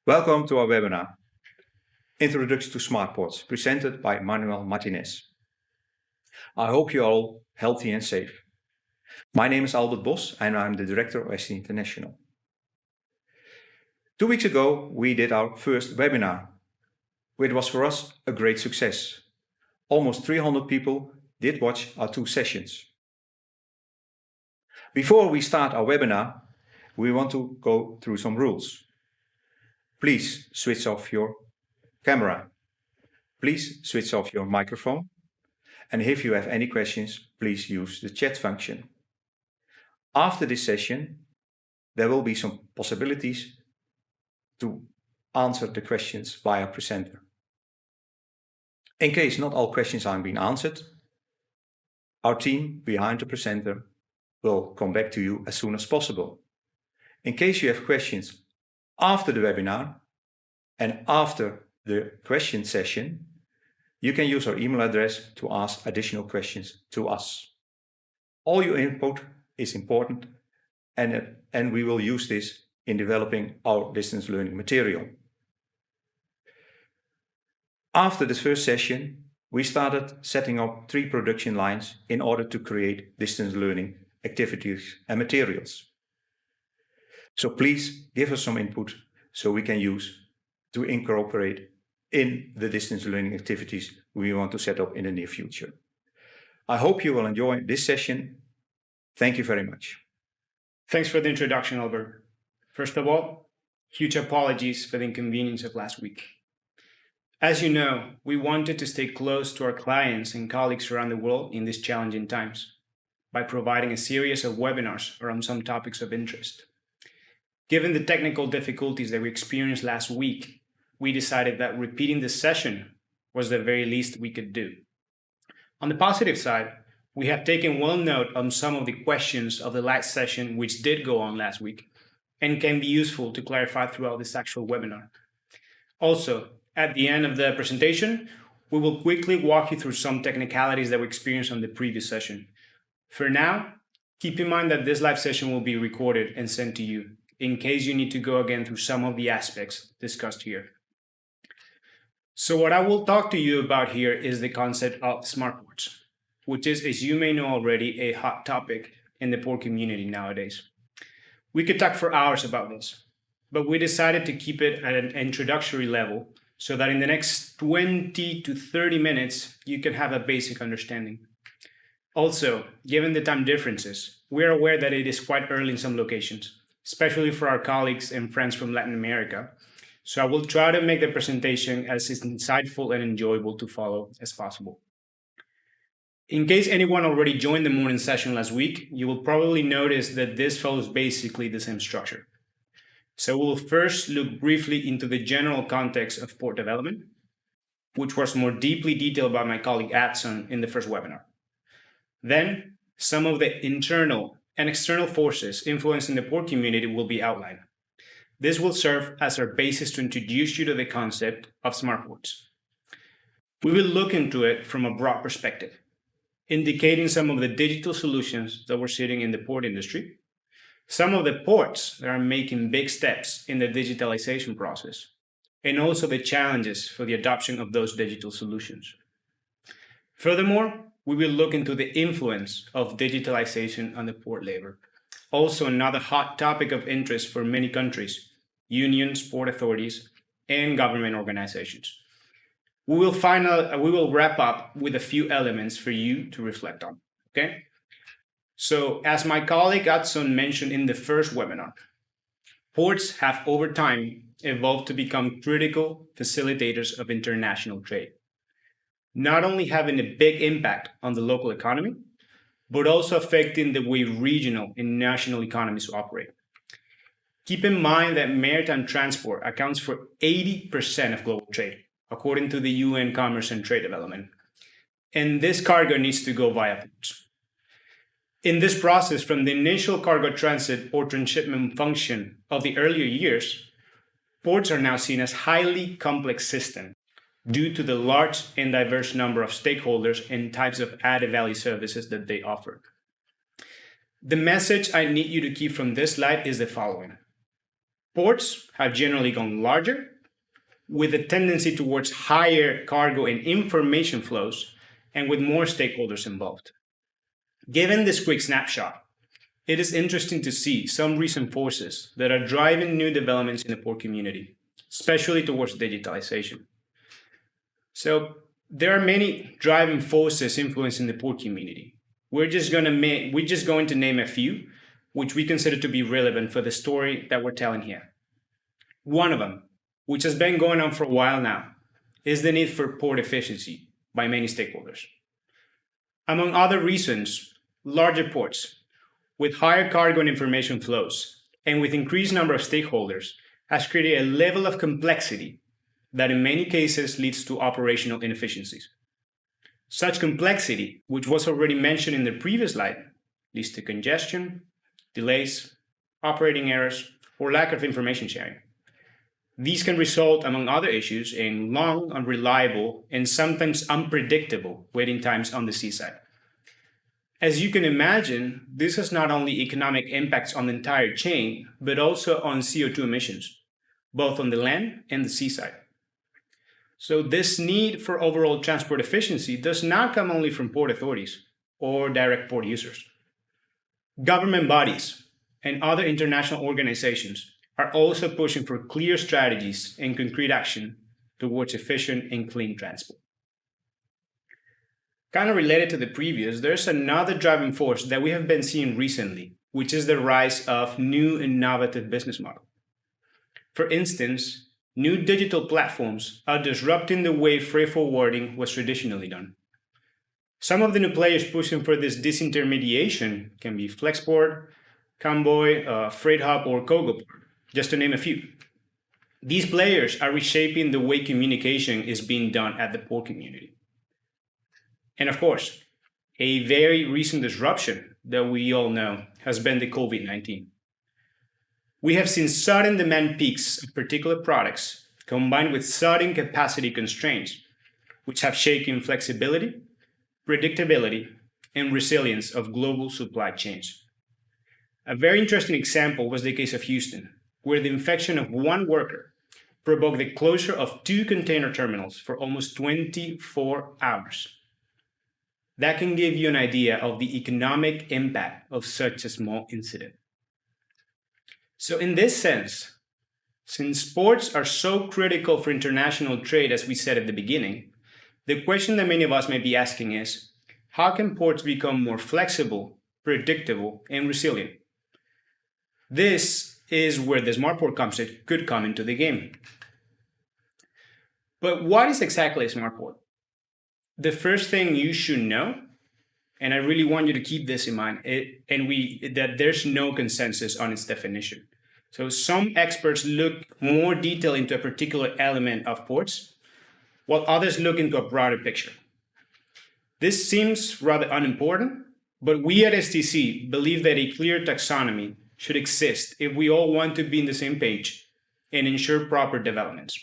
Welcome to our webinar, Introduction to Smart Ports, presented by Martinez. I hope you're all healthy and safe. My name is Albert Bos and I'm the Director of STC International. 2 weeks ago, we did our first webinar, which was for us a great success. Almost 300 people did watch our 2 sessions. Before we start our webinar, we want to go through some rules. Please switch off your camera. Please switch off your microphone. And if you have any questions, please use the chat function. After this session, there will be some possibilities to answer the questions via presenter. In case not all questions are being answered, our team behind the presenter will come back to you as soon as possible. In case you have questions after the webinar and after the question session, you can use our email address to ask additional questions to us. All your input is important and we will use this in developing our distance learning material. After this first session, we started setting up 3 production lines in order to create distance learning activities and materials. So please give us some input so we can use to incorporate in the distance learning activities we want to set up in the near future. I hope you will enjoy this session. Thank you very much. Thanks for the introduction, Albert. First of all, huge apologies for the inconvenience of last week. As you know, we wanted to stay close to our clients and colleagues around the world in these challenging times by providing a series of webinars around some topics of interest. Given the technical difficulties that we experienced last week, we decided that repeating this session was the very least we could do. On the positive side, we have taken well note of some of the questions of the last session which did go on last week and can be useful to clarify throughout this actual webinar. Also, at the end of the presentation, we will quickly walk you through some technicalities that we experienced on the previous session. For now, keep in mind that this live session will be recorded and sent to you in case you need to go again through some of the aspects discussed here. So what I will talk to you about here is the concept of smart ports, which is, as you may know already, a hot topic in the port community nowadays. We could talk for hours about this, but we decided to keep it at an introductory level so that in the next 20 to 30 minutes, you can have a basic understanding. Also, given the time differences, we are aware that it is quite early in some locations, especially for our colleagues and friends from Latin America. So I will try to make the presentation as insightful and enjoyable to follow as possible. In case anyone already joined the morning session last week, you will probably notice that this follows basically the same structure. So we'll first look briefly into the general context of port development, which was more deeply detailed by my colleague Adson in the first webinar. Then, some of the internal and external forces influencing the port community will be outlined. This will serve as our basis to introduce you to the concept of smart ports. We will look into it from a broad perspective, indicating some of the digital solutions that we're seeing in the port industry, some of the ports that are making big steps in the digitalization process, and also the challenges for the adoption of those digital solutions. Furthermore, we will look into the influence of digitalization on the port labor. Also, another hot topic of interest for many countries, unions, port authorities, and government organizations. We will wrap up with a few elements for you to reflect on, okay? So, as my colleague Adson mentioned in the first webinar, ports have over time evolved to become critical facilitators of international trade, not only having a big impact on the local economy, but also affecting the way regional and national economies operate. Keep in mind that maritime transport accounts for 80% of global trade, according to the UN Commerce and Trade Development. And this cargo needs to go via ports. In this process, from the initial cargo transit or transshipment function of the earlier years, ports are now seen as highly complex systems due to the large and diverse number of stakeholders and types of added value services that they offer. The message I need you to keep from this slide is the following. Ports have generally gone larger, with a tendency towards higher cargo and information flows, and with more stakeholders involved. Given this quick snapshot, it is interesting to see some recent forces that are driving new developments in the port community, especially towards digitalization. So there are many driving forces influencing the port community. We're just going to name a few, which we consider to be relevant for the story that we're telling here. One of them, which has been going on for a while now, is the need for port efficiency by many stakeholders. Among other reasons, larger ports with higher cargo and information flows and with increased number of stakeholders has created a level of complexity that in many cases leads to operational inefficiencies. Such complexity, which was already mentioned in the previous slide, leads to congestion, delays, operating errors, or lack of information sharing. These can result, among other issues, in long, unreliable, and sometimes unpredictable waiting times on the seaside. As you can imagine, this has not only economic impacts on the entire chain, but also on CO2 emissions, both on the land and the seaside. So this need for overall transport efficiency does not come only from port authorities or direct port users. Government bodies and other international organizations are also pushing for clear strategies and concrete action towards efficient and clean transport. Kind of related to the previous, there's another driving force that we have been seeing recently, which is the rise of new innovative business models. For instance, new digital platforms are disrupting the way freight forwarding was traditionally done. Some of the new players pushing for this disintermediation can be Flexport, Convoy, Freight Hub, or Kogoport, just to name a few. These players are reshaping the way communication is being done at the port community. And of course, a very recent disruption that we all know has been the COVID-19. We have seen sudden demand peaks of particular products combined with sudden capacity constraints, which have shaken flexibility, predictability, and resilience of global supply chains. A very interesting example was the case of Houston, where the infection of one worker provoked the closure of 2 container terminals for almost 24 hours. That can give you an idea of the economic impact of such a small incident. So in this sense, since ports are so critical for international trade, as we said at the beginning, the question that many of us may be asking is, how can ports become more flexible, predictable, and resilient? This is where the smart port concept could come into the game. But what is exactly a smart port? The first thing you should know, and I really want you to keep this in mind, that there's no consensus on its definition. So some experts look more detail into a particular element of ports, while others look into a broader picture. This seems rather unimportant, but we at STC believe that a clear taxonomy should exist if we all want to be on the same page and ensure proper developments.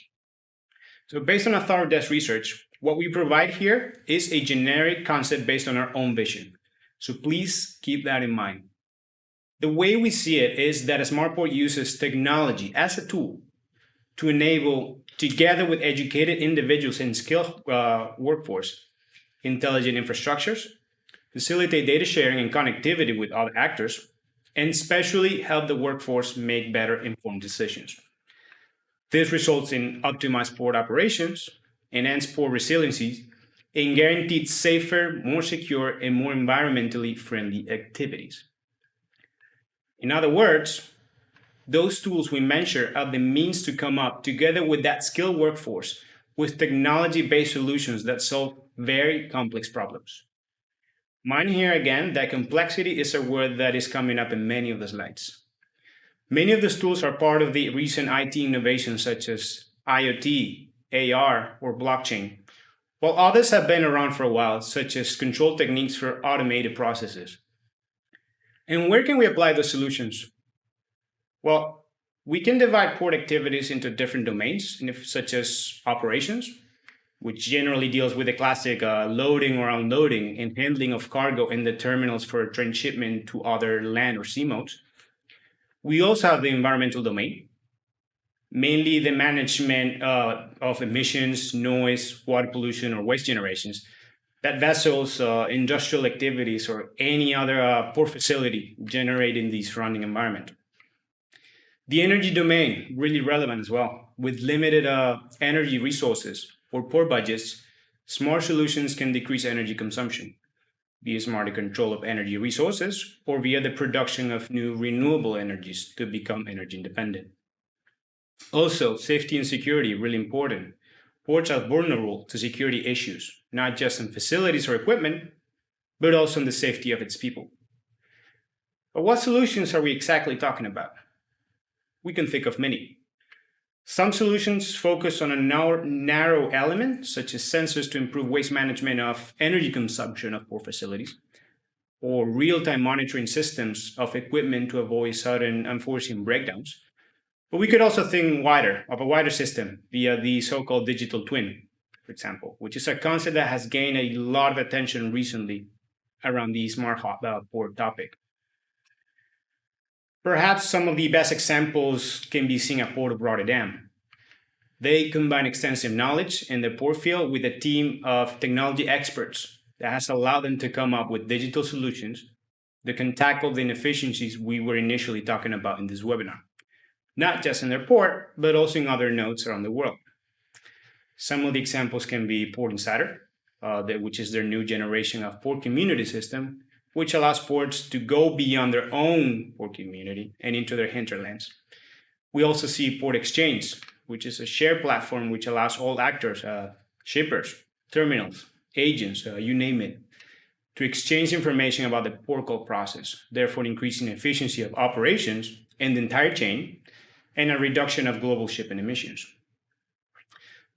So based on our thorough desk research, what we provide here is a generic concept based on our own vision. So please keep that in mind. The way we see it is that a smart port uses technology as a tool to enable, together with educated individuals and skilled workforce, intelligent infrastructures, facilitate data sharing and connectivity with other actors, and especially help the workforce make better informed decisions. This results in optimized port operations, enhanced port resiliency, and guaranteed safer, more secure, and more environmentally friendly activities. In other words, those tools we mentioned are the means to come up together with that skilled workforce with technology-based solutions that solve very complex problems. Mind here again that complexity is a word that is coming up in many of the slides. Many of these tools are part of the recent IT innovations such as IoT, AR, or blockchain, while others have been around for a while, such as control techniques for automated processes. And where can we apply those solutions? Well, we can divide port activities into different domains, such as operations, which generally deals with the classic loading or unloading and handling of cargo in the terminals for transshipment to other land or sea modes. We also have the environmental domain, mainly the management of emissions, noise, water pollution, or waste generations, that vessels, industrial activities, or any other port facility generate in the surrounding environment. The energy domain, really relevant as well. With limited energy resources or poor budgets, smart solutions can decrease energy consumption via smarter control of energy resources or via the production of new renewable energies to become energy independent. Also, safety and security, really important. Ports are vulnerable to security issues, not just in facilities or equipment, but also in the safety of its people. But what solutions are we exactly talking about? We can think of many. Some solutions focus on a narrow element, such as sensors to improve waste management of energy consumption of port facilities, or real-time monitoring systems of equipment to avoid sudden unforeseen breakdowns. But we could also think of a wider system via the so-called digital twin, for example, which is a concept that has gained a lot of attention recently around the smart port topic. Perhaps some of the best examples can be seen at Port of Rotterdam. They combine extensive knowledge in the port field with a team of technology experts that has allowed them to come up with digital solutions that can tackle the inefficiencies we were initially talking about in this webinar, not just in their port, but also in other nodes around the world. Some of the examples can be Port Insider, which is their new generation of port community system, which allows ports to go beyond their own port community and into their hinterlands. We also see Port Exchange, which is a shared platform which allows all actors, shippers, terminals, agents, you name it, to exchange information about the port call process, therefore increasing efficiency of operations in the entire chain and a reduction of global shipping emissions.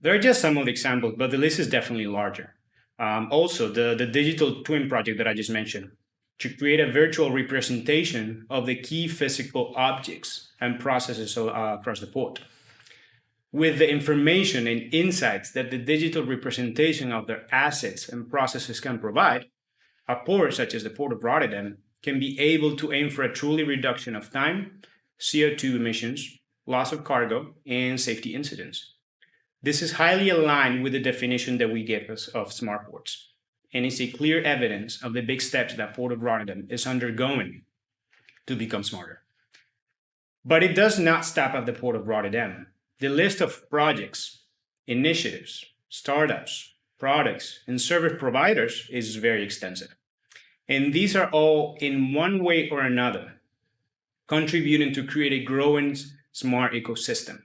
There are just some of the examples, but the list is definitely larger. Also, the digital twin project that I just mentioned, to create a virtual representation of the key physical objects and processes across the port. With the information and insights that the digital representation of their assets and processes can provide, a port such as the Port of Rotterdam can be able to aim for a truly reduction of time, CO2 emissions, loss of cargo, and safety incidents. This is highly aligned with the definition that we give us of smart ports, and is a clear evidence of the big steps that Port of Rotterdam is undergoing to become smarter. But it does not stop at the Port of Rotterdam. The list of projects, initiatives, startups, products, and service providers is very extensive. And these are all, in one way or another, contributing to create a growing smart ecosystem.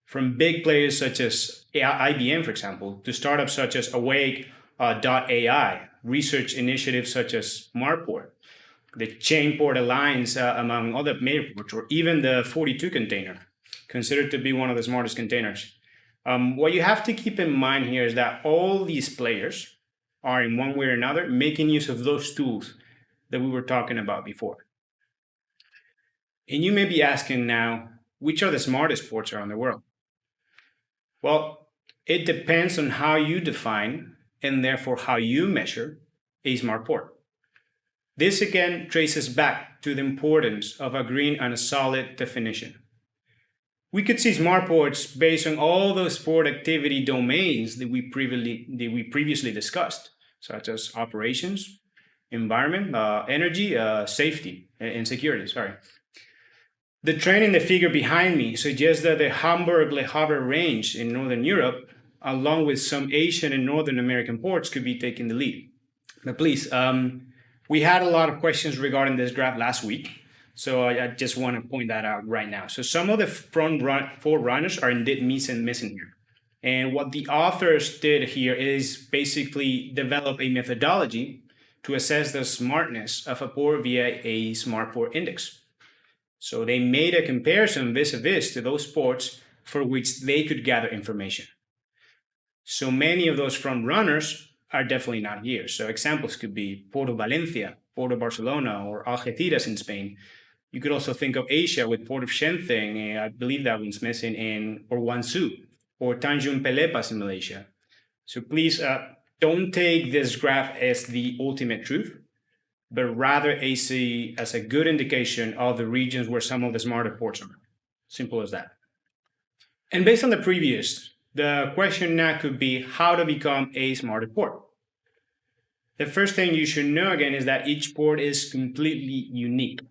From big players such as IBM, for example, to startups such as Awake.ai, research initiatives such as Smartport, the Chainport Alliance, among other major ports, or even the 42 container, considered to be one of the smartest containers. What you have to keep in mind here is that all these players are, in one way or another, making use of those tools that we were talking about before. And you may be asking now, which are the smartest ports around the world? Well, it depends on how you define, and therefore how you measure, a smart port. This again traces back to the importance of agreeing on a solid definition. We could see smart ports based on all those port activity domains that we previously discussed, such as operations, environment, energy, safety, and security. The trend in the figure behind me suggests that the Hamburg-Le Havre range in Northern Europe, along with some Asian and Northern American ports, could be taking the lead. But please, we had a lot of questions regarding this graph last week, so I just want to point that out right now. So some of the four runners are indeed missing here. And what the authors did here is basically develop a methodology to assess the smartness of a port via a smart port index. So they made a comparison vis-a-vis to those ports for which they could gather information. So many of those front runners are definitely not here. So examples could be Port of Valencia, Port of Barcelona, or Algeciras in Spain. You could also think of Asia with Port of Shenzhen, I believe that one's missing, or Guangzhou, or Tanjung Pelepas in Malaysia. So please don't take this graph as the ultimate truth, but rather as a good indication of the regions where some of the smarter ports are. Simple as that. And based on the previous, the question now could be how to become a smarter port. The first thing you should know again is that each port is completely unique,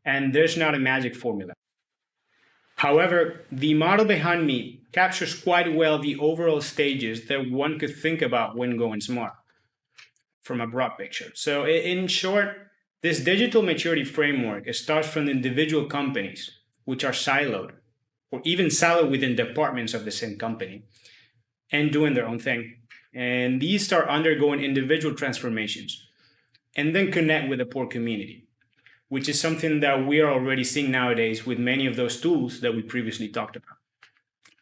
and there's not a magic formula. However, the model behind me captures quite well the overall stages that one could think about when going smart from a broad picture. So in short, this digital maturity framework starts from the individual companies, which are siloed, or even siloed within departments of the same company, and doing their own thing. And these start undergoing individual transformations, and then connect with the port community, which is something that we are already seeing nowadays with many of those tools that we previously talked about.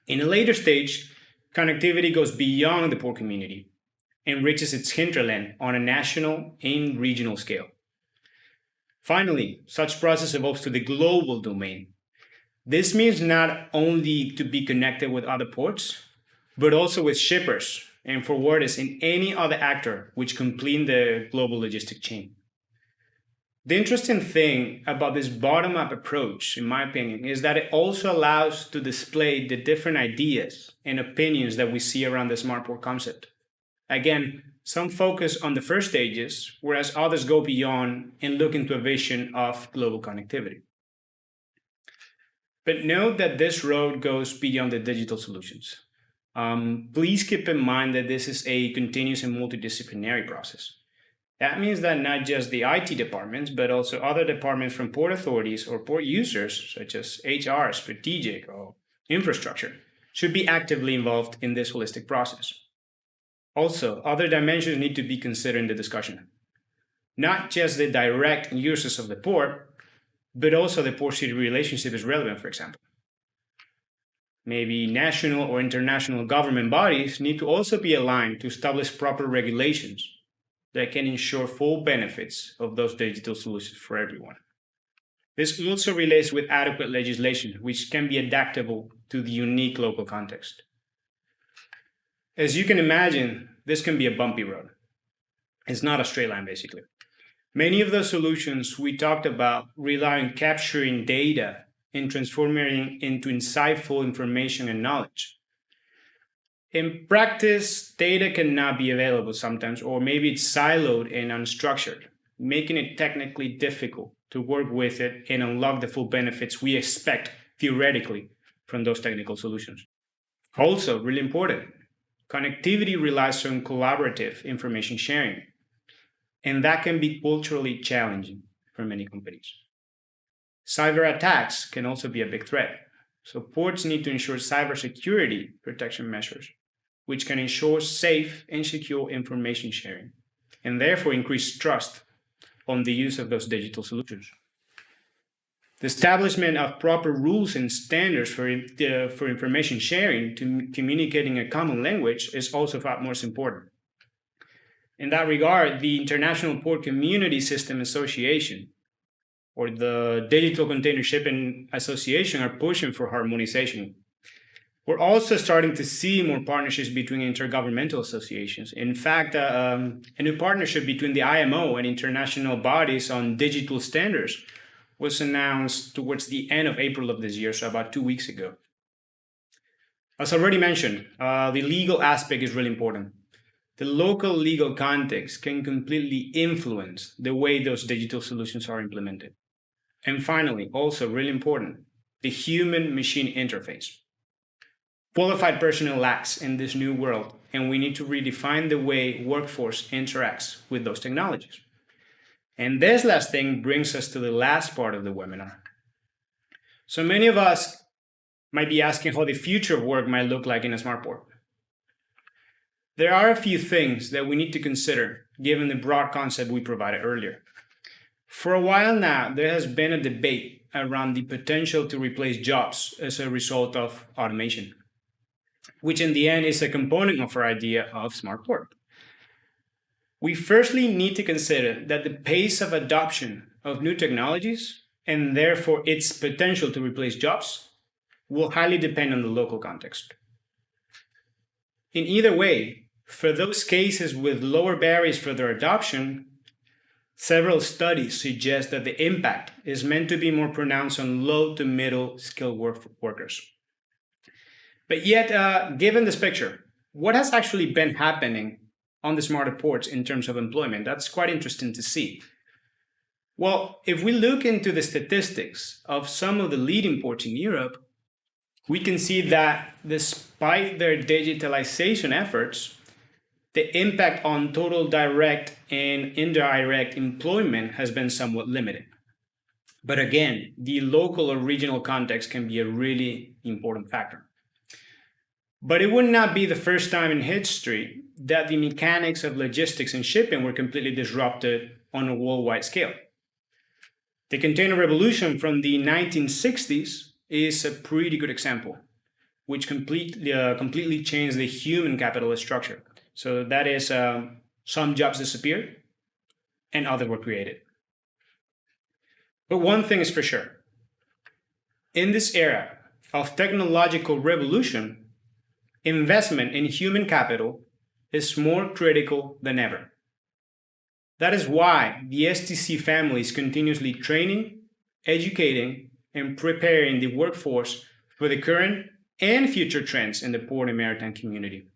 In a later stage, connectivity goes beyond the port community and reaches its hinterland on a national and regional scale. Finally, such process evolves to the global domain. This means not only to be connected with other ports, but also with shippers and forwarders and any other actor which complete the global logistic chain. The interesting thing about this bottom-up approach, in my opinion, is that it also allows to display the different ideas and opinions that we see around the smart port concept. Again, some focus on the first stages, whereas others go beyond and look into a vision of global connectivity. But note that this road goes beyond the digital solutions. Please keep in mind that this is a continuous and multidisciplinary process. That means that not just the IT departments, but also other departments from port authorities or port users, such as HR, strategic, or infrastructure, should be actively involved in this holistic process. Also, other dimensions need to be considered in the discussion. Not just the direct users of the port, but also the port-city relationship is relevant, for example. Maybe national or international government bodies need to also be aligned to establish proper regulations that can ensure full benefits of those digital solutions for everyone. This also relates with adequate legislation, which can be adaptable to the unique local context. As you can imagine, this can be a bumpy road. It's not a straight line, basically. Many of the solutions we talked about rely on capturing data and transforming it into insightful information and knowledge. In practice, data cannot be available sometimes, or maybe it's siloed and unstructured, making it technically difficult to work with it and unlock the full benefits we expect theoretically from those technical solutions. Also, really important, connectivity relies on collaborative information sharing, and that can be culturally challenging for many companies. Cyber attacks can also be a big threat, so ports need to ensure cybersecurity protection measures, which can ensure safe and secure information sharing, and therefore increase trust on the use of those digital solutions. The establishment of proper rules and standards for information sharing to communicating a common language is also of utmost importance. In that regard, the International Port Community System Association or the Digital Container Shipping Association are pushing for harmonization. We're also starting to see more partnerships between intergovernmental associations. In fact, a new partnership between the IMO and international bodies on digital standards was announced towards the end of April of this year, so about 2 weeks ago. As already mentioned, the legal aspect is really important. The local legal context can completely influence the way those digital solutions are implemented. And finally, also really important, the human-machine interface. Qualified personnel lacks in this new world, and we need to redefine the way workforce interacts with those technologies. And this last thing brings us to the last part of the webinar. So many of us might be asking how the future of work might look like in a smart port. There are a few things that we need to consider given the broad concept we provided earlier. For a while now, there has been a debate around the potential to replace jobs as a result of automation, which in the end is a component of our idea of smart port. We firstly need to consider that the pace of adoption of new technologies, and therefore its potential to replace jobs, will highly depend on the local context. In either way, for those cases with lower barriers for their adoption, several studies suggest that the impact is meant to be more pronounced on low to middle skilled workers. But yet, given this picture, what has actually been happening on the smarter ports in terms of employment? That's quite interesting to see. Well, if we look into the statistics of some of the leading ports in Europe, we can see that despite their digitalization efforts, the impact on total direct and indirect employment has been somewhat limited. But again, the local or regional context can be a really important factor. But it would not be the first time in history that the mechanics of logistics and shipping were completely disrupted on a worldwide scale. The container revolution from the 1960s is a pretty good example, which completely changed the human capital structure. So that is, some jobs disappeared and others were created. But one thing is for sure. In this era of technological revolution, investment in human capital is more critical than ever. That is why the STC family is continuously training, educating, and preparing the workforce for the current and future trends in the port and maritime community.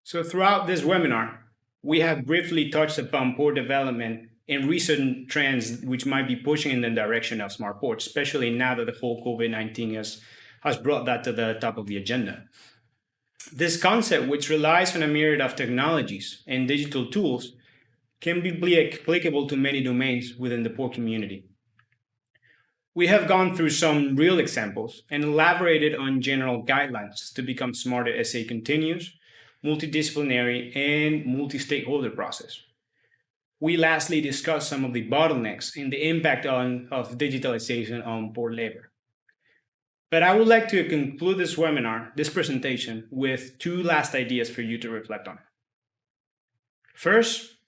So throughout this webinar, we have briefly touched upon port development and recent trends which might be pushing in the direction of smart ports, especially now that the whole COVID-19 has brought that to the top of the agenda. This concept, which relies on a myriad of technologies and digital tools, can be applicable to many domains within the port community. We have gone through some real examples and elaborated on general guidelines to become smarter as a continuous, multidisciplinary, and multi-stakeholder process. We lastly discussed some of the bottlenecks and the impact of digitalization on port labor. But I would like to conclude this presentation, with two last ideas for you to reflect on. First,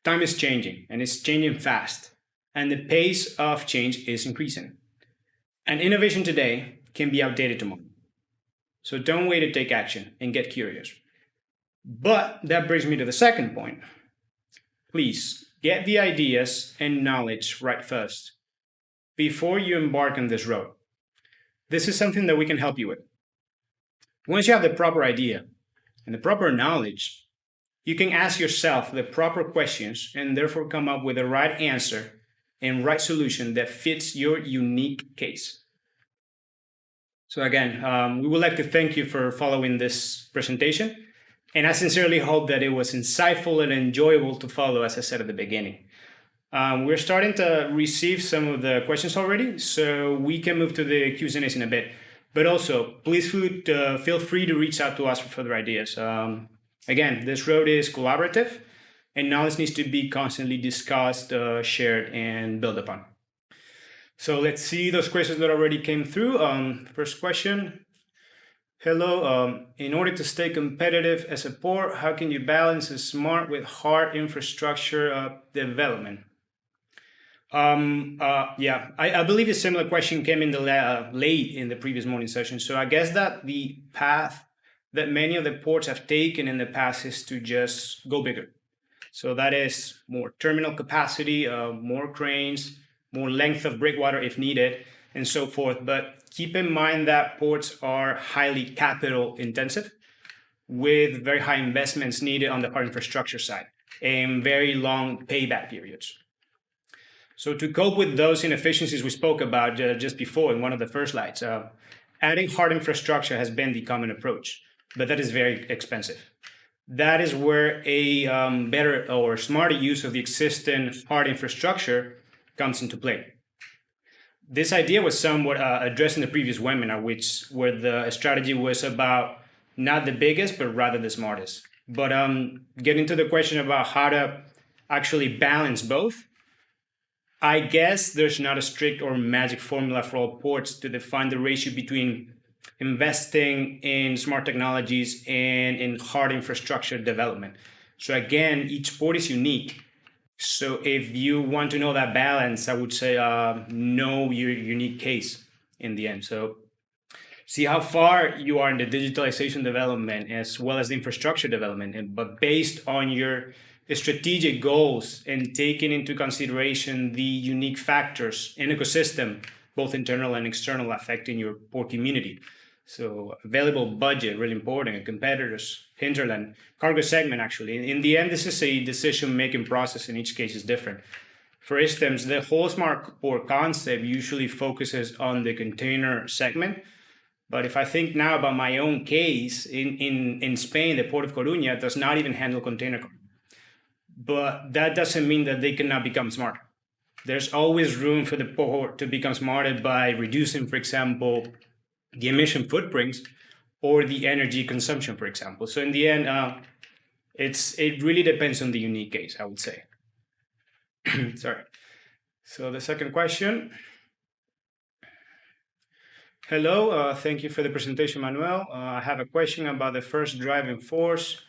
time is changing, and it's changing fast, and the pace of change is increasing. And innovation today can be outdated tomorrow. So don't wait to take action and get curious. But that brings me to the second point. Please get the ideas and knowledge right first before you embark on this road. This is something that we can help you with. Once you have the proper idea and the proper knowledge, you can ask yourself the proper questions and therefore come up with the right answer and right solution that fits your unique case. So again, we would like to thank you for following this presentation, and I sincerely hope that it was insightful and enjoyable to follow, as I said at the beginning. We're starting to receive some of the questions already, so we can move to the Q&As in a bit. But also, please feel free to reach out to us for further ideas. Again, this road is collaborative, and knowledge needs to be constantly discussed, shared, and built upon. So let's see those questions that already came through. First question. Hello, in order to stay competitive as a port, how can you balance a smart with hard infrastructure development? I believe a similar question came in the late in the previous morning session. So I guess that the path that many of the ports have taken in the past is to just go bigger. So that is more terminal capacity, more cranes, more length of breakwater if needed, and so forth. But keep in mind that ports are highly capital intensive, with very high investments needed on the hard infrastructure side and very long payback periods. So to cope with those inefficiencies we spoke about just before in one of the first slides, adding hard infrastructure has been the common approach, but that is very expensive. That is where a better or smarter use of the existing hard infrastructure comes into play. This idea was somewhat addressed in the previous webinar, where the strategy was about not the biggest, but rather the smartest. But getting to the question about how to actually balance both, I guess there's not a strict or magic formula for all ports to define the ratio between investing in smart technologies and in hard infrastructure development. So again, each port is unique. So if you want to know that balance, I would say know your unique case in the end. So see how far you are in the digitalization development as well as the infrastructure development, but based on your strategic goals and taking into consideration the unique factors in ecosystem, both internal and external, affecting your port community. So available budget, really important, competitors, hinterland, cargo segment, actually. In the end, this is a decision-making process. In each case is different. For instance, the whole smart port concept usually focuses on the container segment. But if I think now about my own case, in Spain, the Port of Coruña does not even handle container cargo. But that doesn't mean that they cannot become smarter. There's always room for the port to become smarter by reducing, for example, the emission footprints or the energy consumption, for example. So in the end, it really depends on the unique case, I would say. Sorry. So the second question. Hello, thank you for the presentation, Manuel. I have a question about the first driving force.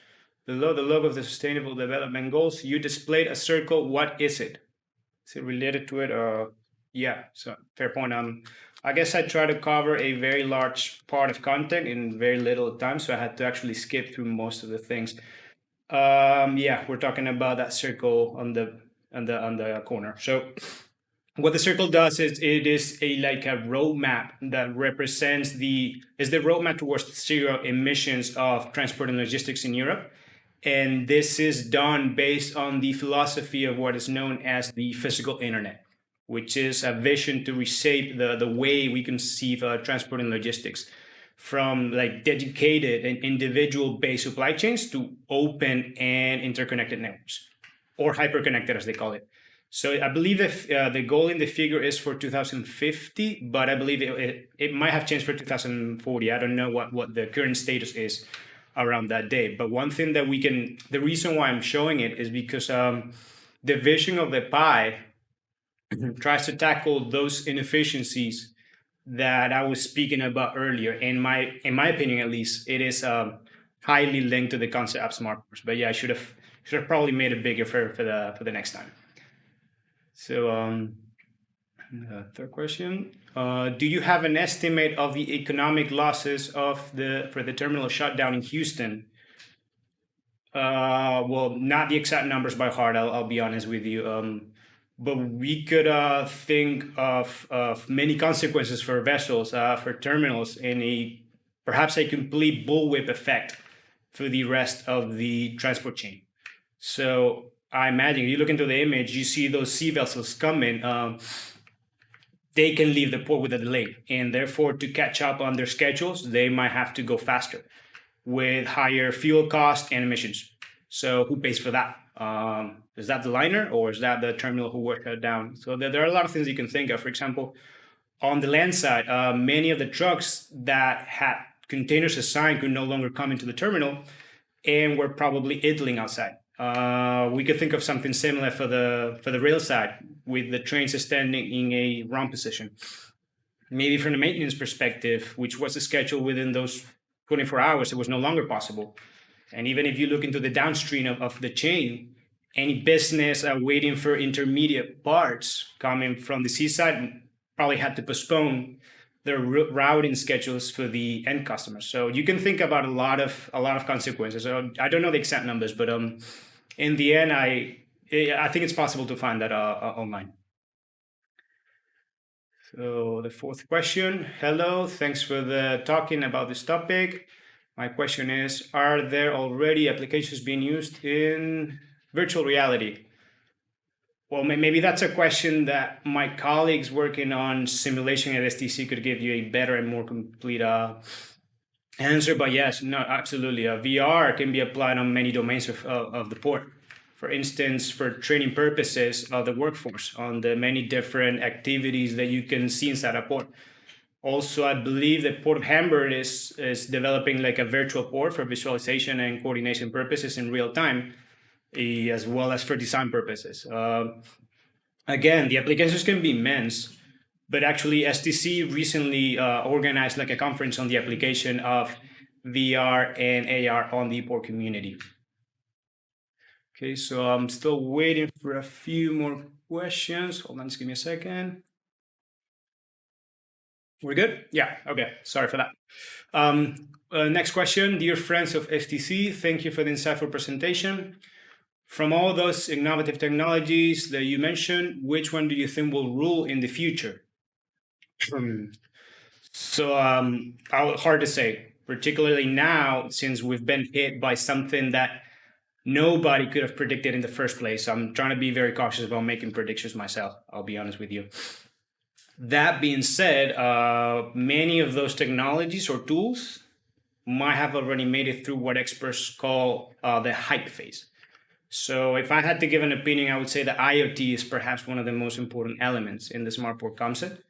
Below the logo of the Sustainable Development Goals, you displayed a circle. What is it? Is it related to it? Yeah, so fair point. I guess I try to cover a very large part of content in very little time, so I had to actually skip through most of the things. Yeah, we're talking about that circle on the corner. So what the circle does is it is like a roadmap that represents the roadmap towards zero emissions of transport and logistics in Europe. And this is done based on the philosophy of what is known as the physical internet, which is a vision to reshape the way we conceive transport and logistics, from like dedicated and individual-based supply chains to open and interconnected networks, or hyperconnected as they call it. So I believe the goal in the figure is for 2050, but I believe it might have changed for 2040. I don't know what the current status is around that day. But one thing that the reason why I'm showing it is because the vision of the pie tries to tackle those inefficiencies that I was speaking about earlier. In my opinion, at least, it is highly linked to the concept of smart ports. But yeah, I should have probably made it bigger for the next time. So third question: do you have an estimate of the economic losses for the terminal shutdown in Houston? Well, not the exact numbers by heart. I'll be honest with you. But we could think of many consequences for vessels, for terminals, and perhaps a complete bullwhip effect for the rest of the transport chain. So I imagine if you look into the image, you see those sea vessels coming. They can leave the port with a delay, and therefore to catch up on their schedules, they might have to go faster with higher fuel costs and emissions. So who pays for that? Is that the liner, or is that the terminal who worked it down? So there are a lot of things you can think of. For example, on the land side, many of the trucks that had containers assigned could no longer come into the terminal and were probably idling outside. We could think of something similar for the rail side, with the trains standing in a wrong position. Maybe from the maintenance perspective, which was scheduled within those 24 hours, it was no longer possible. And even if you look into the downstream of the chain, any business waiting for intermediate parts coming from the seaside probably had to postpone their routing schedules for the end customers. So you can think about a lot of consequences. So I don't know the exact numbers, but in the end, I think it's possible to find that online. So the fourth question: hello, thanks for the talking about this topic. My question is, are there already applications being used in virtual reality? Well, maybe that's a question that my colleagues working on simulation at STC could give you a better and more complete answer. But yes, no, absolutely. VR can be applied on many domains of the port. For instance, for training purposes of the workforce on the many different activities that you can see inside a port. Also, I believe the Port of Hamburg is developing like a virtual port for visualization and coordination purposes in real time, as well as for design purposes. Again, the applications can be immense, but actually STC recently organized like a conference on the application of VR and AR on the port community. Okay, so I'm still waiting for a few more questions. Hold on, just give me a second. We're good? Yeah, okay, sorry for that. Next question, dear friends of STC, thank you for the insightful presentation. From all those innovative technologies that you mentioned, which one do you think will rule in the future? So hard to say, particularly now, since we've been hit by something that nobody could have predicted in the first place. I'm trying to be very cautious about making predictions myself, I'll be honest with you. That being said, many of those technologies or tools might have already made it through what experts call the hype phase. So if I had to give an opinion, I would say that IoT is perhaps one of the most important elements in the smart port concept.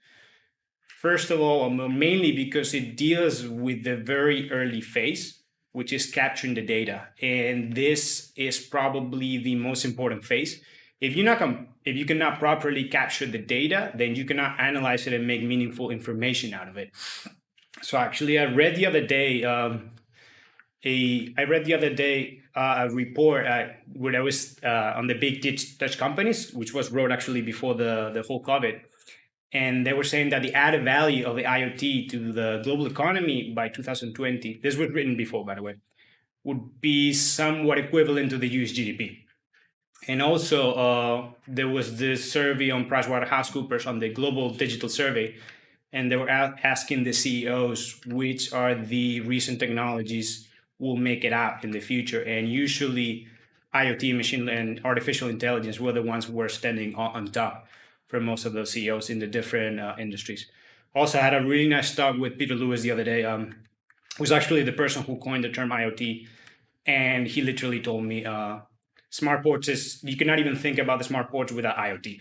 First of all, mainly because it deals with the very early phase, which is capturing the data. And this is probably the most important phase. If you cannot properly capture the data, then you cannot analyze it and make meaningful information out of it. So actually, I read the other day a report where I was on the big Dutch companies, which was wrote actually before the whole COVID. And they were saying that the added value of the IoT to the global economy by 2020, this was written before, by the way, would be somewhat equivalent to the US GDP. And also, there was this survey on PricewaterhouseCoopers on the Global Digital Survey, and they were asking the CEOs which are the recent technologies will make it out in the future. And usually, IoT, machine and artificial intelligence were the ones who were standing on top for most of those CEOs in the different industries. Also, I had a really nice talk with Peter Lewis the other day, who's actually the person who coined the term IoT. And he literally told me, smart ports you cannot even think about the smart ports without IoT.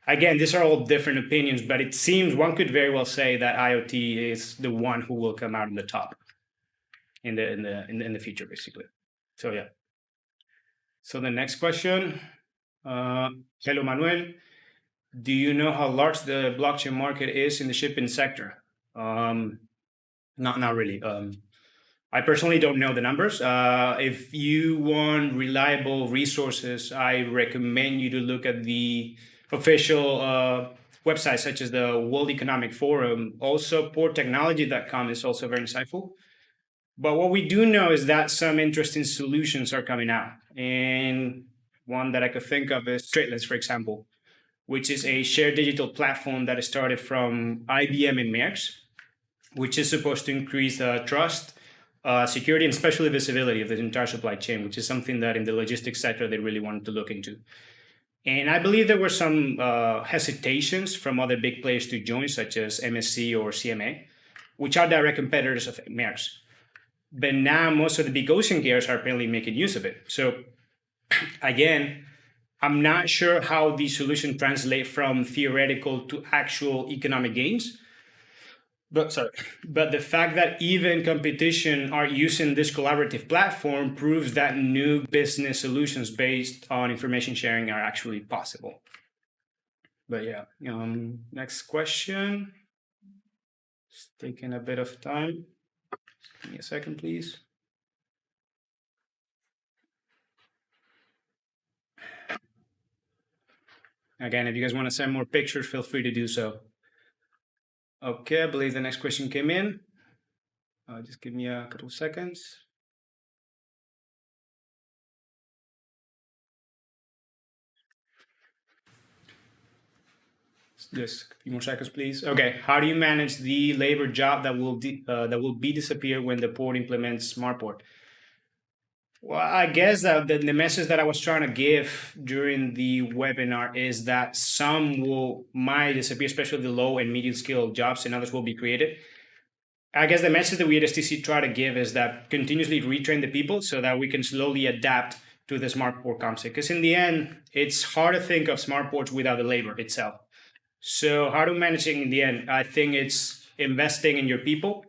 Again, these are all different opinions, but it seems one could very well say that IoT is the one who will come out on the top in the future, basically. So yeah. So the next question, hello Manuel. Do you know how large the blockchain market is in the shipping sector? Not really. I personally don't know the numbers. If you want reliable resources, I recommend you to look at the official websites such as the World Economic Forum. Also, porttechnology.com is also very insightful. But what we do know is that some interesting solutions are coming out. And one that I could think of is Traitless, for example, which is a shared digital platform that started from IBM and Maersk, which is supposed to increase trust, security, and especially visibility of the entire supply chain, which is something that in the logistics sector they really wanted to look into. And I believe there were some hesitations from other big players to join, such as MSc or CMA, which are direct competitors of Maersk. But now most of the big ocean carriers are apparently making use of it. So again, I'm not sure how these solutions translate from theoretical to actual economic gains. But the fact that even competition are using this collaborative platform proves that new business solutions based on information sharing are actually possible. But yeah, next question. It's taking a bit of time. Give me a second, please. Again, if you guys want to send more pictures, feel free to do so. Okay, I believe the next question came in. Just give me a couple of seconds. Just a few more seconds, please. Okay, how do you manage the labor job that will be disappear when the port implements smart port? Well, I guess that the message that I was trying to give during the webinar is that some might disappear, especially the low and medium skill jobs, and others will be created. I guess the message that we at STC try to give is that continuously retrain the people so that we can slowly adapt to the smart port concept. Because in the end, it's hard to think of smart ports without the labor itself. So how to manage it in the end? I think it's investing in your people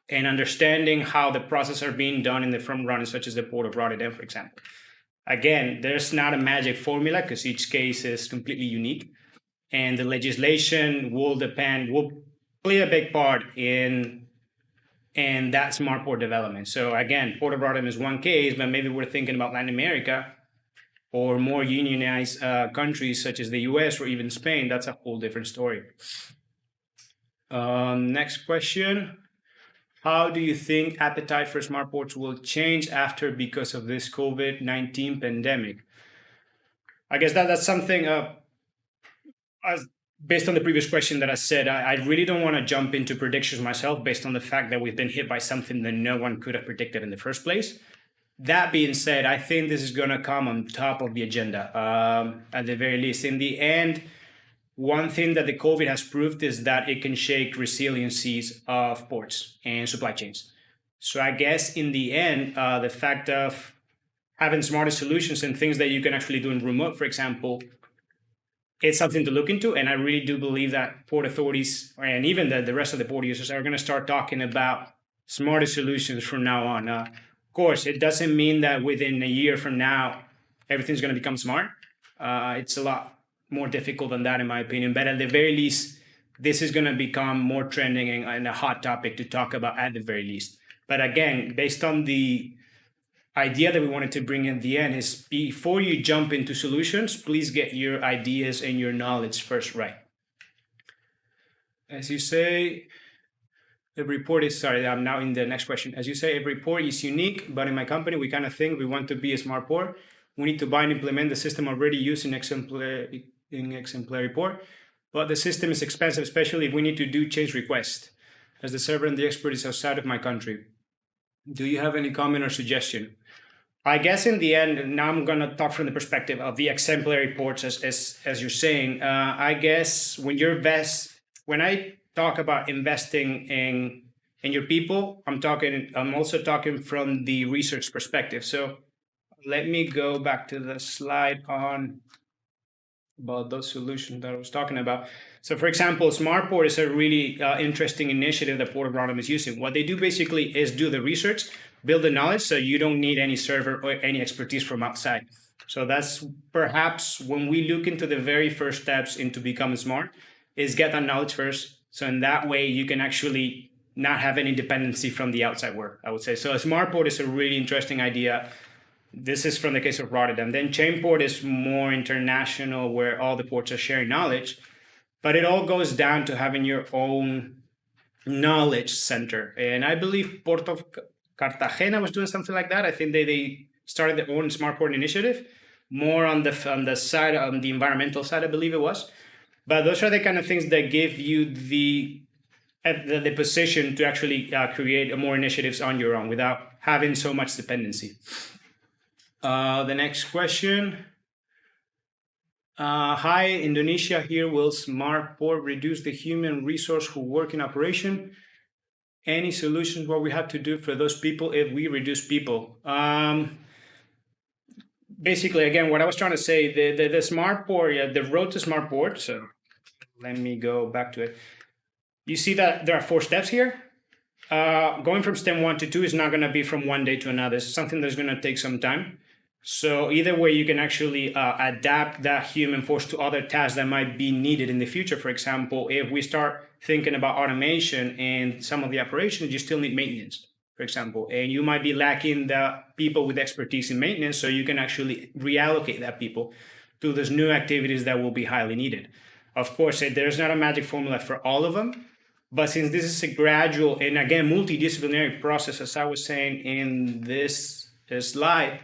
and understanding how the processes are being done in the front running, such as the Port of Rotterdam, for example. Again, there's not a magic formula because each case is completely unique. And the legislation will play a big part in that smart port development. So again, Port of Rotterdam is one case, but maybe we're thinking about Latin America or more unionized countries such as the US or even Spain. That's a whole different story. Next question. How do you think appetite for smart ports will change because of this COVID-19 pandemic? I guess that's something based on the previous question that I said, I really don't want to jump into predictions myself based on the fact that we've been hit by something that no one could have predicted in the first place. That being said, I think this is going to come on top of the agenda, at the very least. In the end, one thing that the COVID has proved is that it can shake resiliencies of ports and supply chains. So I guess in the end, the fact of having smarter solutions and things that you can actually do in remote, for example, it's something to look into. And I really do believe that port authorities and even the rest of the port users are going to start talking about smarter solutions from now on. Of course, it doesn't mean that within a year from now, everything's going to become smart. It's a lot more difficult than that, in my opinion. But at the very least, this is going to become more trending and a hot topic to talk about at the very least. But again, based on the idea that we wanted to bring in the end is before you jump into solutions, please get your ideas and your knowledge first right. As you say, every report is, sorry, I'm now in the next question. As you say, every report is unique, but in my company, we kind of think we want to be a smart port. We need to buy and implement the system already used in exemplary report, but the system is expensive, especially if we need to do change requests, as the server and the expert is outside of my country. Do you have any comment or suggestion? I guess in the end, now I'm going to talk from the perspective of the exemplary ports, as you're saying. I guess when I talk about investing in your people, I'm also talking from the research perspective. So let me go back to the slide about those solutions that I was talking about. So for example, SmartPort is a really interesting initiative that Port of Rotterdam is using. What they do basically is do the research, build the knowledge, so you don't need any server or any expertise from outside. So that's perhaps when we look into the very first steps into becoming smart, is get that knowledge first. So in that way, you can actually not have any dependency from the outside world, I would say. So a SmartPort is a really interesting idea. This is from the case of Rotterdam. Then Chainport is more international, where all the ports are sharing knowledge. But it all goes down to having your own knowledge center. And I believe Port of Cartagena was doing something like that. I think they started their own smart port initiative, more on the side, on the environmental side, I believe it was. But those are the kind of things that give you the position to actually create more initiatives on your own without having so much dependency. The next question. Hi, Indonesia here. Will smart port reduce the human resource who work in operation? Any solutions what we have to do for those people if we reduce people? Basically, again, what I was trying to say, the smart port, the road to smart port. So let me go back to it. You see that there are 4 steps here. Going from step 1 to 2 is not going to be from one day to another. It's something that's going to take some time. So either way, you can actually adapt that human force to other tasks that might be needed in the future. For example, if we start thinking about automation and some of the operations, you still need maintenance, for example, and you might be lacking the people with expertise in maintenance, so you can actually reallocate that people to those new activities that will be highly needed. Of course, there's not a magic formula for all of them, but since this is a gradual and again multidisciplinary process, as I was saying in this slide,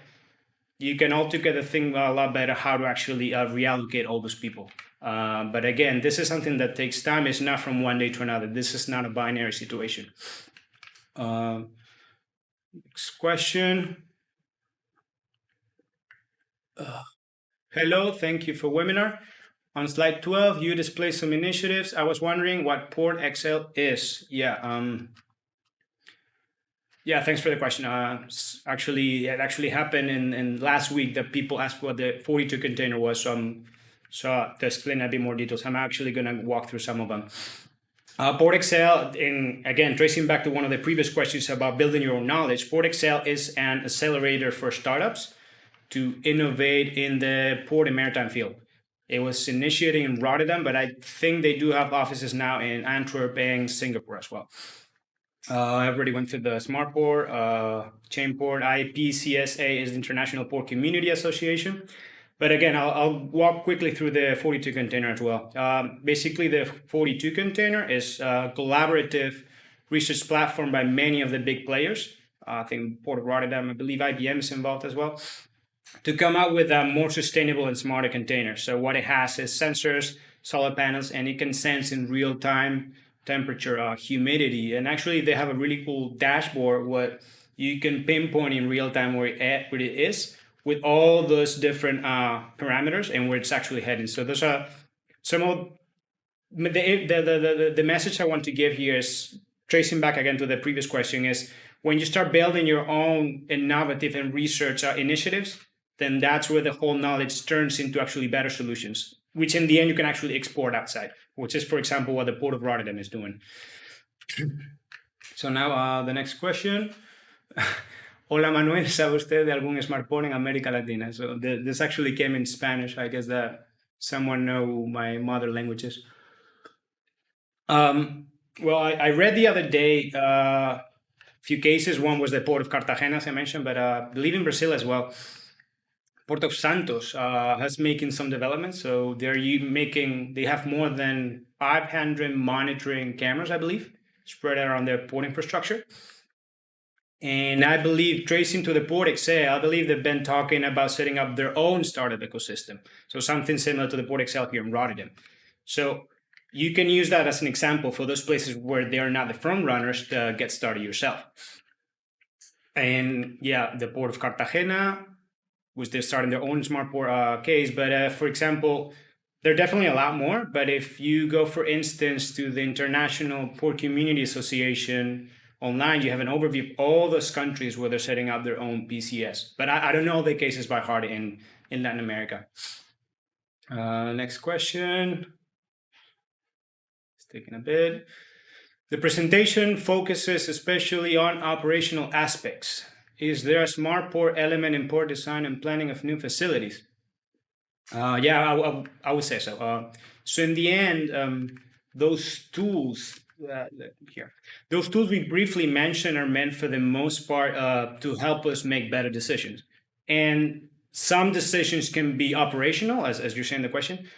you can altogether think a lot better how to actually reallocate all those people. But again, this is something that takes time. It's not from one day to another. This is not a binary situation. Next question. Hello, thank you for webinar. On slide 12, you display some initiatives. I was wondering what Port XL is. Yeah, thanks for the question. It actually happened in last week that people asked what the 42 container was. So to explain a bit more details, I'm actually going to walk through some of them. Port XL, and again, tracing back to one of the previous questions about building your own knowledge, Port XL is an accelerator for startups to innovate in the port and maritime field. It was initiated in Rotterdam, but I think they do have offices now in Antwerp and Singapore as well. I already went through the Smart Port, Chainport. IPCSA is the International Port Community Association. But again, I'll walk quickly through the 42 container as well. Basically, the 42 container is a collaborative research platform by many of the big players. I think Port of Rotterdam, I believe IBM is involved as well, to come out with a more sustainable and smarter container. So what it has is sensors solar panels, and it can sense in real time temperature, humidity, and actually they have a really cool dashboard what you can pinpoint in real time where it is with all those different parameters and where it's actually heading. So those are some of the message I want to give here is tracing back again to the previous question is when you start building your own innovative and research initiatives, then that's where the whole knowledge turns into actually better solutions, which in the end you can actually export outside, which is, for example, what the Port of Rotterdam is doing. So now the next question. Hola Manuel, ¿sabe usted de algún smartphone en América Latina? So this actually came in Spanish. I guess that someone know my mother languages. Well, I read the other day a few cases. One was the Port of Cartagena, as I mentioned, but I believe in Brazil as well. Port of Santos has making some developments. So they have more than 500 monitoring cameras, I believe, spread around their port infrastructure. And I believe, tracing to the Port Excel, I believe they've been talking about setting up their own startup ecosystem. So something similar to the Port Excel here in Rotterdam. So you can use that as an example for those places where they are not the front runners to get started yourself. And yeah, the Port of Cartagena, which they're starting their own smart port case. But for example, there are definitely a lot more. But if you go, for instance, to the International Port Community Association online, you have an overview of all those countries where they're setting up their own PCS. But I don't know the cases by heart in Latin America. Next question. It's taking a bit. The presentation focuses especially on operational aspects. Is there a smart port element in port design and planning of new facilities? Yeah, I would say so. So in the end, those tools those tools we briefly mentioned are meant for the most part to help us make better decisions. And some decisions can be operational, as you're saying in the question,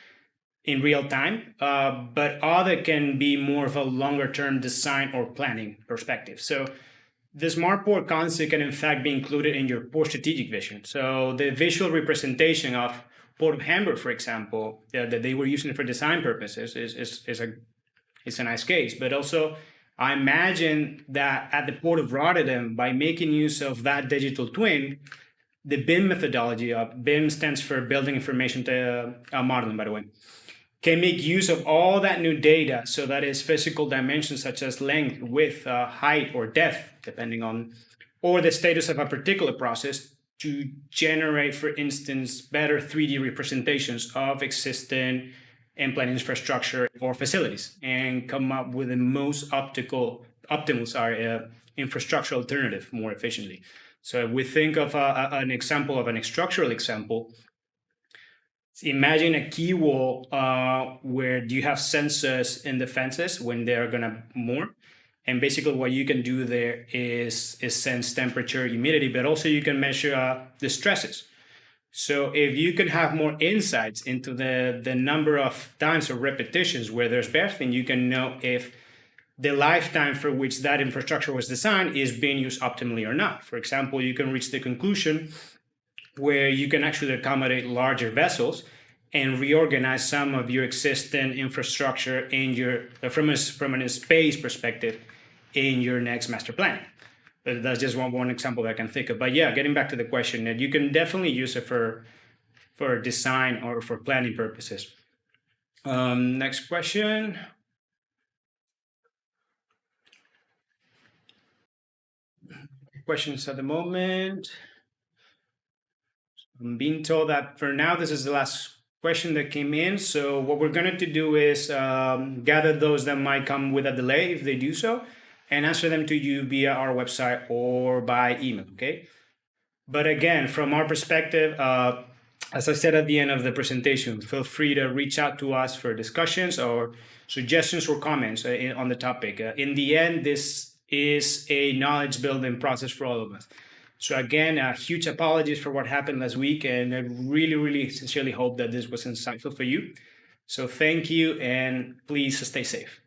in real time, but other can be more of a longer term design or planning perspective. So the smart port concept can in fact be included in your port strategic vision. So the visual representation of Port of Hamburg, for example, that they were using for design purposes is a nice case. But also, I imagine that at the Port of Rotterdam, by making use of that digital twin, the BIM methodology, BIM stands for Building Information Modeling, by the way, can make use of all that new data, so that is physical dimensions such as length, width, height, or depth, depending on, or the status of a particular process, to generate, for instance, better 3D representations of existing implant infrastructure or facilities, and come up with the most optimal infrastructure alternative more efficiently. So if we think of an example of an structural example, imagine a quay wall where you have sensors in the fences when they're gonna moor. And basically what you can do there is sense temperature, humidity, but also you can measure the stresses. So if you can have more insights into the number of times or repetitions where there's berthing, you can know if the lifetime for which that infrastructure was designed is being used optimally or not. For example, you can reach the conclusion where you can actually accommodate larger vessels and reorganize some of your existing infrastructure in your from a space perspective in your next master plan. But that's just one example that I can think of. But yeah, getting back to the question, that you can definitely use it for design or for planning purposes. Next question. Questions at the moment. I'm being told that for now, this is the last question that came in. So what we're going to do is gather those that might come with a delay, if they do so, and answer them to you via our website or by email, okay? But again, from our perspective, as I said at the end of the presentation, feel free to reach out to us for discussions or suggestions or comments on the topic. In the end, this is a knowledge building process for all of us. So again, huge apologies for what happened last week, and I really, really sincerely hope that this was insightful for you. So thank you, and please stay safe.